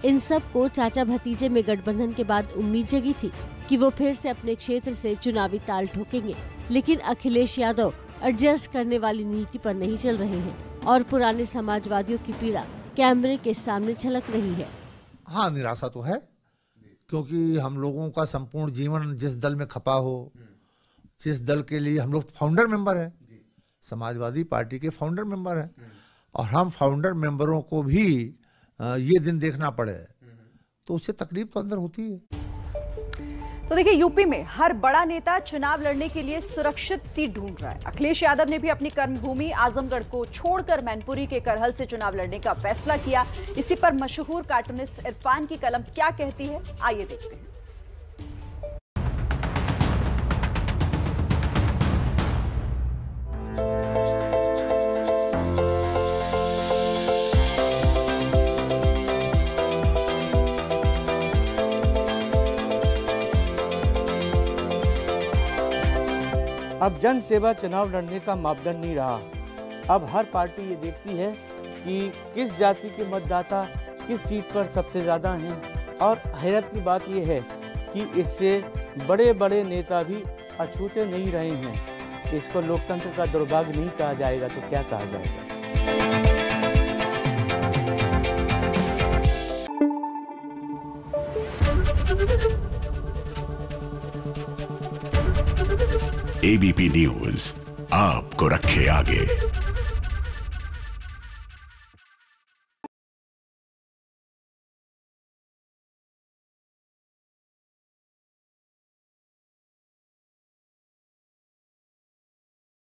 इन सब को चाचा भतीजे में गठबंधन के बाद उम्मीद जगी थी कि वो फिर से अपने क्षेत्र से चुनावी ताल ठोकेंगे, लेकिन अखिलेश यादव एडजस्ट करने वाली नीति पर नहीं चल रहे हैं और पुराने समाजवादियों की पीड़ा कैमरे के सामने छलक रही है। हाँ, निराशा तो है, क्योंकि हम लोगों का संपूर्ण जीवन जिस दल में खपा हो, जिस दल के लिए हम लोग फाउंडर मेंबर हैं, समाजवादी पार्टी के फाउंडर मेंबर हैं, और हम फाउंडर मेंबरों को भी ये दिन देखना पड़े तो उससे तकलीफ तो अंदर होती है। तो देखिए, यूपी में हर बड़ा नेता चुनाव लड़ने के लिए सुरक्षित सीट ढूंढ रहा है। अखिलेश यादव ने भी अपनी कर्मभूमि आजमगढ़ को छोड़कर मैनपुरी के करहल से चुनाव लड़ने का फैसला किया। इसी पर मशहूर कार्टूनिस्ट इरफान की कलम क्या कहती है, आइए देखते हैं। अब जन सेवा चुनाव लड़ने का मापदंड नहीं रहा। अब हर पार्टी ये देखती है कि किस जाति के मतदाता किस सीट पर सबसे ज़्यादा हैं, और हैरत की बात यह है कि इससे बड़े बड़े नेता भी अछूते नहीं रहे हैं। इसको लोकतंत्र का दुर्भाग्य नहीं कहा जाएगा तो क्या कहा जाएगा। एबीपी न्यूज आपको रखे आगे।